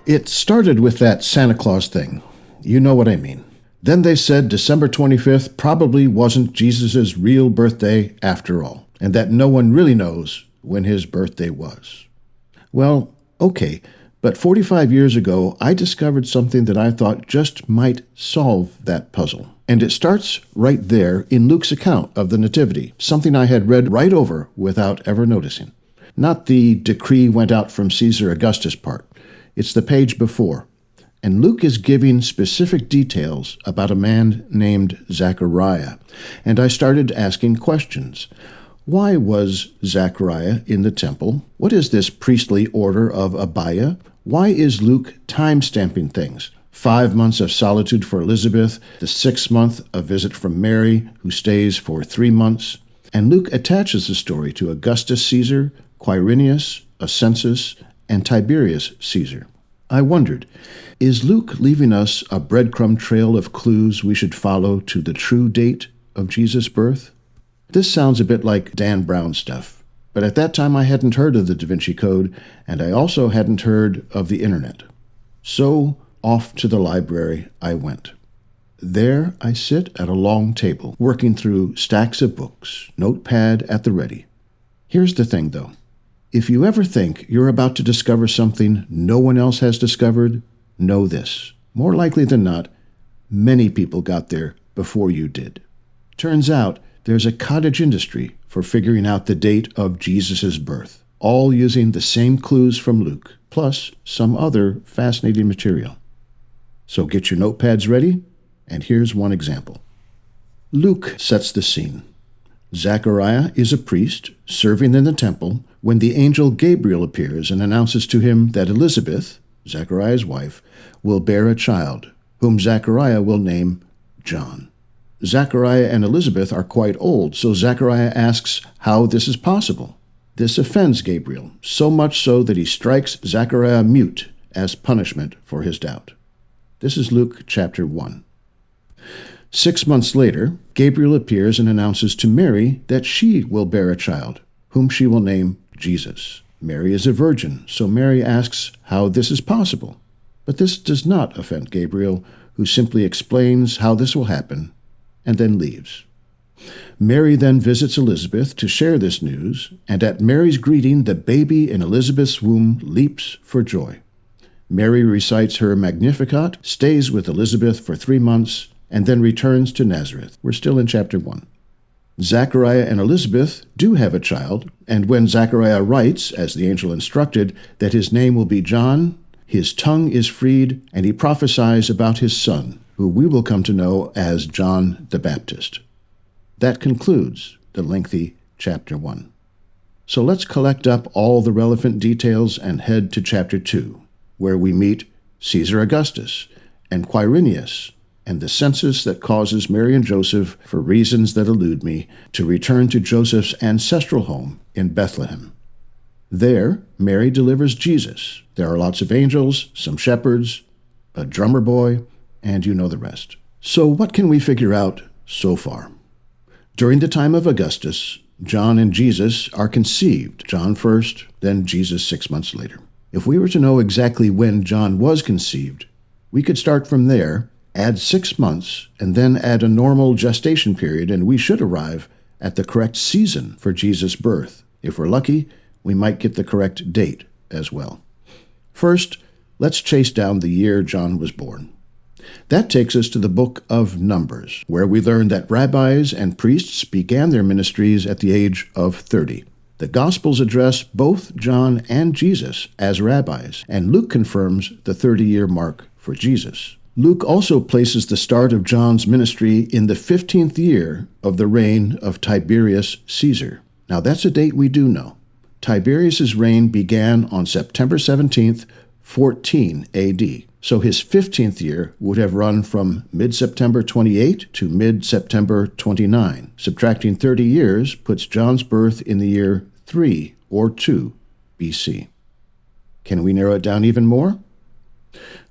It started with that Santa Claus thing. You know what I mean. Then they said December 25th probably wasn't Jesus' real birthday after all, and that no one really knows when his birthday was. Well, okay, but 45 years ago, I discovered something that I thought just might solve that puzzle. And it starts right there in Luke's account of the Nativity, something I had read right over without ever noticing. Not the decree went out from Caesar Augustus part. It's the page before. And Luke is giving specific details about a man named Zechariah. And I started asking questions. Why was Zechariah in the temple? What is this priestly order of Abiah? Why is Luke time-stamping things? 5 months of solitude for Elizabeth, the 6th month a visit from Mary, who stays for 3 months. And Luke attaches the story to Augustus Caesar, Quirinius, a census, and Tiberius Caesar. I wondered, is Luke leaving us a breadcrumb trail of clues we should follow to the true date of Jesus' birth? This sounds a bit like Dan Brown stuff, but at that time I hadn't heard of the Da Vinci Code, and I also hadn't heard of the internet. So off to the library I went. There I sit at a long table, working through stacks of books, notepad at the ready. Here's the thing, though. If you ever think you're about to discover something no one else has discovered, know this. More likely than not, many people got there before you did. Turns out there's a cottage industry for figuring out the date of Jesus' birth, all using the same clues from Luke, plus some other fascinating material. So get your notepads ready, and here's one example. Luke sets the scene. Zechariah is a priest serving in the temple when the angel Gabriel appears and announces to him that Elizabeth, Zechariah's wife, will bear a child, whom Zechariah will name John. Zechariah and Elizabeth are quite old, so Zechariah asks how this is possible. This offends Gabriel, so much so that he strikes Zechariah mute as punishment for his doubt. This is Luke chapter 1. 6 months later, Gabriel appears and announces to Mary that she will bear a child, whom she will name Jesus. Mary is a virgin, so Mary asks how this is possible. But this does not offend Gabriel, who simply explains how this will happen and then leaves. Mary then visits Elizabeth to share this news, and at Mary's greeting, the baby in Elizabeth's womb leaps for joy. Mary recites her Magnificat, stays with Elizabeth for 3 months, and then returns to Nazareth. We're still in chapter 1. Zechariah and Elizabeth do have a child, and when Zechariah writes, as the angel instructed, that his name will be John, his tongue is freed, and he prophesies about his son, who we will come to know as John the Baptist. That concludes the lengthy chapter 1. So let's collect up all the relevant details and head to chapter 2, where we meet Caesar Augustus and Quirinius, and the census that causes Mary and Joseph, for reasons that elude me, to return to Joseph's ancestral home in Bethlehem. There, Mary delivers Jesus. There are lots of angels, some shepherds, a drummer boy, and you know the rest. So what can we figure out so far? During the time of Augustus, John and Jesus are conceived, John first, then Jesus 6 months later. If we were to know exactly when John was conceived, we could start from there, add 6 months, and then add a normal gestation period, and we should arrive at the correct season for Jesus' birth. If we're lucky, we might get the correct date as well. First, let's chase down the year John was born. That takes us to the book of Numbers, where we learn that rabbis and priests began their ministries at the age of 30. The Gospels address both John and Jesus as rabbis, and Luke confirms the 30-year mark for Jesus. Luke also places the start of John's ministry in the 15th year of the reign of Tiberius Caesar. Now that's a date we do know. Tiberius's reign began on September 17th, 14 AD. So his 15th year would have run from mid-September 28 to mid-September 29. Subtracting 30 years puts John's birth in the year 3 or 2 BC. Can we narrow it down even more?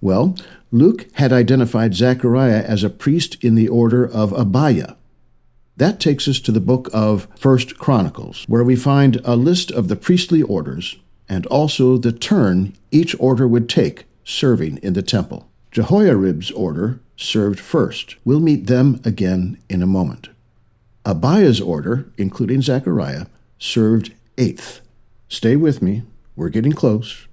Well, Luke had identified Zechariah as a priest in the order of Abiah. That takes us to the book of 1 Chronicles, where we find a list of the priestly orders and also the turn each order would take serving in the temple. Jehoiarib's order served first. We'll meet them again in a moment. Abiah's order, including Zechariah, served 8th. Stay with me. We're getting close.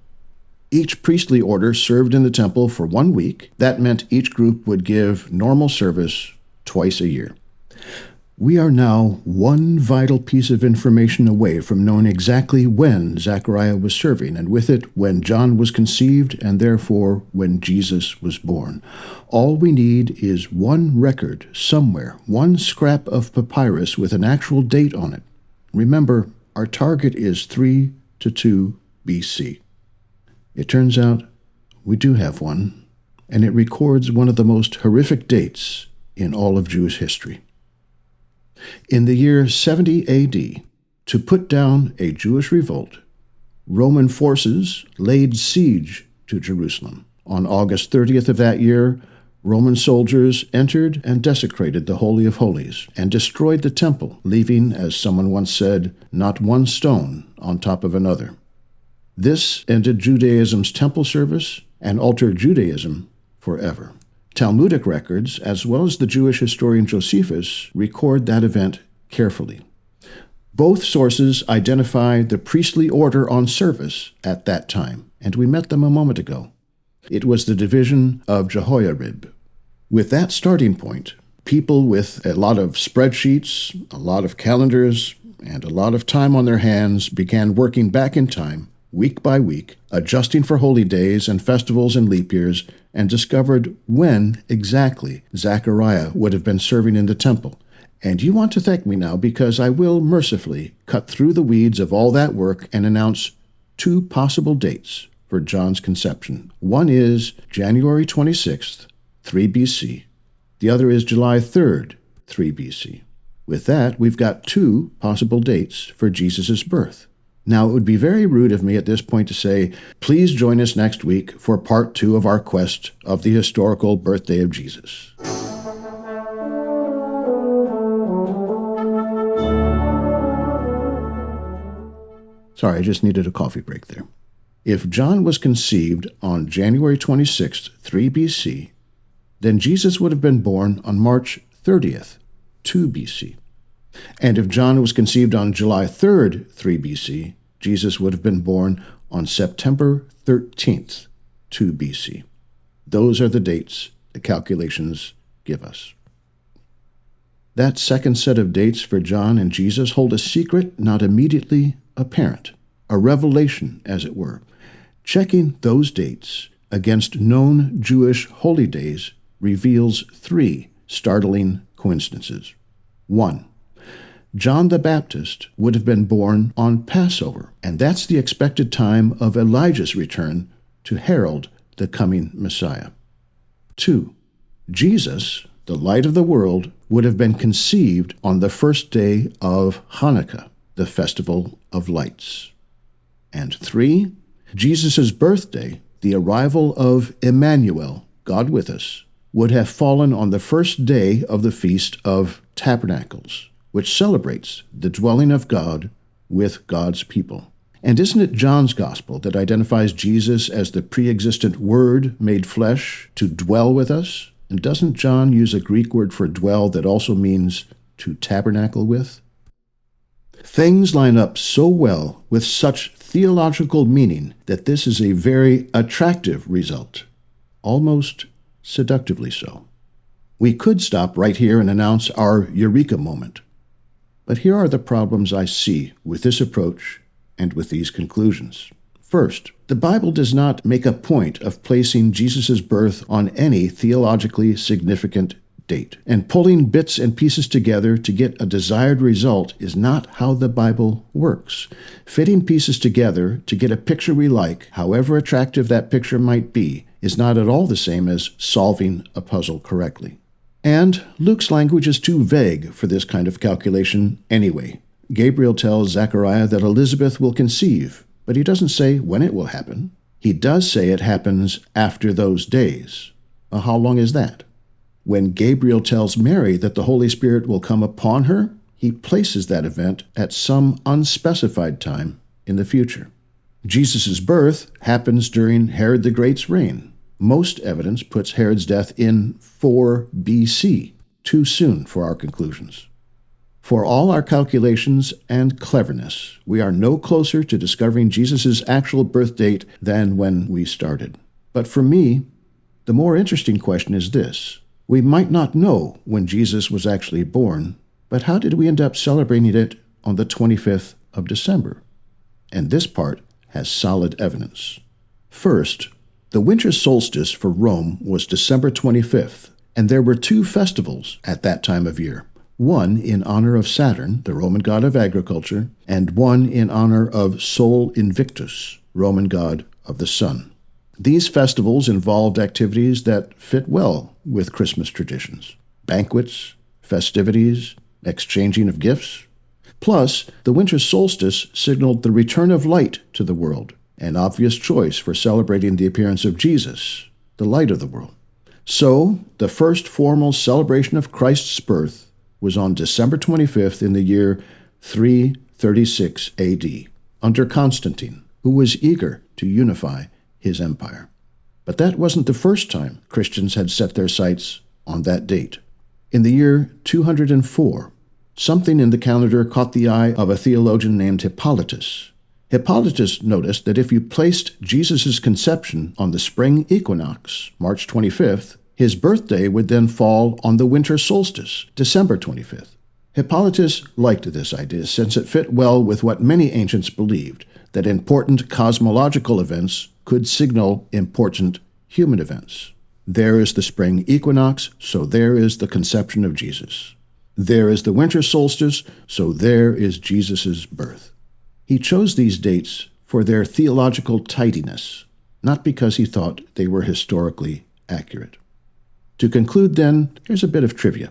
Each priestly order served in the temple for 1 week. That meant each group would give normal service twice a year. We are now one vital piece of information away from knowing exactly when Zechariah was serving, and with it, when John was conceived, and therefore when Jesus was born. All we need is one record somewhere, one scrap of papyrus with an actual date on it. Remember, our target is 3 to 2 BC. It turns out we do have one, and it records one of the most horrific dates in all of Jewish history. In the year 70 AD, to put down a Jewish revolt, Roman forces laid siege to Jerusalem. On August 30th of that year, Roman soldiers entered and desecrated the Holy of Holies and destroyed the temple, leaving, as someone once said, not one stone on top of another. This ended Judaism's temple service and altered Judaism forever. Talmudic records, as well as the Jewish historian Josephus, record that event carefully. Both sources identify the priestly order on service at that time, and we met them a moment ago. It was the division of Jehoiarib. With that starting point, people with a lot of spreadsheets, a lot of calendars, and a lot of time on their hands began working back in time, week by week, adjusting for holy days and festivals and leap years, and discovered when exactly Zechariah would have been serving in the temple. And you want to thank me now, because I will mercifully cut through the weeds of all that work and announce 2 possible dates for John's conception. One is January 26th, 3 BC. The other is July 3rd, 3 BC. With that, we've got 2 possible dates for Jesus' birth. Now, it would be very rude of me at this point to say, please join us next week for part 2 of our quest of the historical birthday of Jesus. Sorry, I just needed a coffee break there. If John was conceived on January 26th, 3 BC, then Jesus would have been born on March 30th, 2 BC. And if John was conceived on July 3rd, 3 BC, Jesus would have been born on September 13th, 2 BC. Those are the dates the calculations give us. That second set of dates for John and Jesus hold a secret not immediately apparent, a revelation, as it were. Checking those dates against known Jewish holy days reveals 3 startling coincidences. 1. John the Baptist would have been born on Passover, and that's the expected time of Elijah's return to herald the coming Messiah. 2. Jesus, the light of the world, would have been conceived on the first day of Hanukkah, the festival of lights. And 3. Jesus' birthday, the arrival of Emmanuel, God with us, would have fallen on the first day of the Feast of Tabernacles, which celebrates the dwelling of God with God's people. And isn't it John's gospel that identifies Jesus as the pre-existent Word made flesh to dwell with us? And doesn't John use a Greek word for dwell that also means to tabernacle with? Things line up so well with such theological meaning that this is a very attractive result, almost seductively so. We could stop right here and announce our eureka moment. But here are the problems I see with this approach and with these conclusions. First, the Bible does not make a point of placing Jesus' birth on any theologically significant date. And pulling bits and pieces together to get a desired result is not how the Bible works. Fitting pieces together to get a picture we like, however attractive that picture might be, is not at all the same as solving a puzzle correctly. And Luke's language is too vague for this kind of calculation anyway. Gabriel tells Zechariah that Elizabeth will conceive, but he doesn't say when it will happen. He does say it happens after those days. How long is that? When Gabriel tells Mary that the Holy Spirit will come upon her, he places that event at some unspecified time in the future. Jesus' birth happens during Herod the Great's reign. Most evidence puts Herod's death in 4 BC, too soon for our conclusions. For all our calculations and cleverness, we are no closer to discovering Jesus' actual birth date than when we started. But for me, the more interesting question is this. We might not know when Jesus was actually born, but how did we end up celebrating it on the 25th of December? And this part has solid evidence. First, the winter solstice for Rome was December 25th, and there were 2 festivals at that time of year. One in honor of Saturn, the Roman god of agriculture, and one in honor of Sol Invictus, Roman god of the sun. These festivals involved activities that fit well with Christmas traditions: banquets, festivities, exchanging of gifts. Plus, the winter solstice signaled the return of light to the world, an obvious choice for celebrating the appearance of Jesus, the light of the world. So, the first formal celebration of Christ's birth was on December 25th in the year 336 AD, under Constantine, who was eager to unify his empire. But that wasn't the first time Christians had set their sights on that date. In the year 204, something in the calendar caught the eye of a theologian named Hippolytus. Hippolytus noticed that if you placed Jesus' conception on the spring equinox, March 25th, his birthday would then fall on the winter solstice, December 25th. Hippolytus liked this idea since it fit well with what many ancients believed, that important cosmological events could signal important human events. There is the spring equinox, so there is the conception of Jesus. There is the winter solstice, so there is Jesus' birth. He chose these dates for their theological tidiness, not because he thought they were historically accurate. To conclude, then, here's a bit of trivia.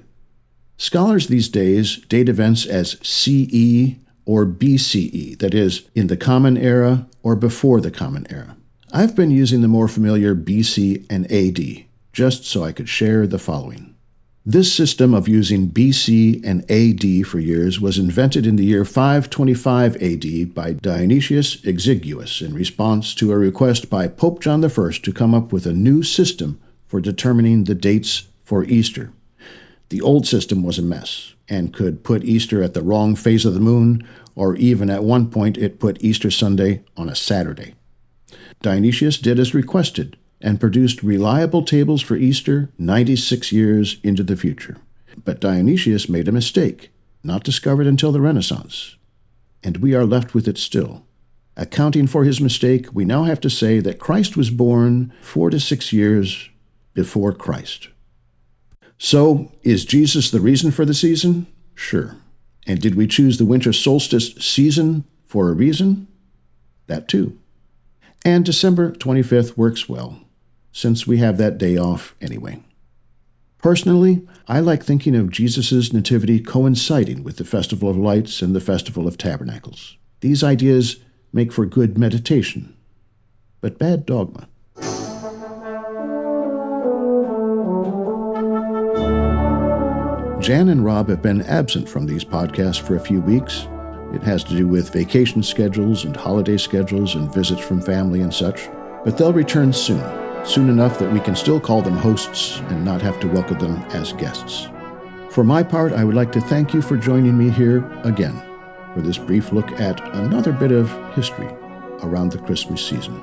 Scholars these days date events as CE or BCE, that is, in the Common Era or before the Common Era. I've been using the more familiar BC and AD, just so I could share the following. This system of using BC and AD for years was invented in the year 525 AD by Dionysius Exiguus in response to a request by Pope John I to come up with a new system for determining the dates for Easter. The old system was a mess and could put Easter at the wrong phase of the moon, or even at one point it put Easter Sunday on a Saturday. Dionysius did as requested and produced reliable tables for Easter 96 years into the future. But Dionysius made a mistake, not discovered until the Renaissance, and we are left with it still. Accounting for his mistake, we now have to say that Christ was born 4 to 6 years before Christ. So, is Jesus the reason for the season? Sure. And did we choose the winter solstice season for a reason? That too. And December 25th works well, since we have that day off anyway. Personally, I like thinking of Jesus' nativity coinciding with the Festival of Lights and the Festival of Tabernacles. These ideas make for good meditation, but bad dogma. Jan and Rob have been absent from these podcasts for a few weeks. It has to do with vacation schedules and holiday schedules and visits from family and such. But they'll return soon enough that we can still call them hosts and not have to welcome them as guests. For my part, I would like to thank you for joining me here again for this brief look at another bit of history around the Christmas season.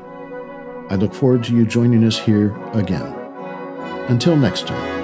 I look forward to you joining us here again. Until next time.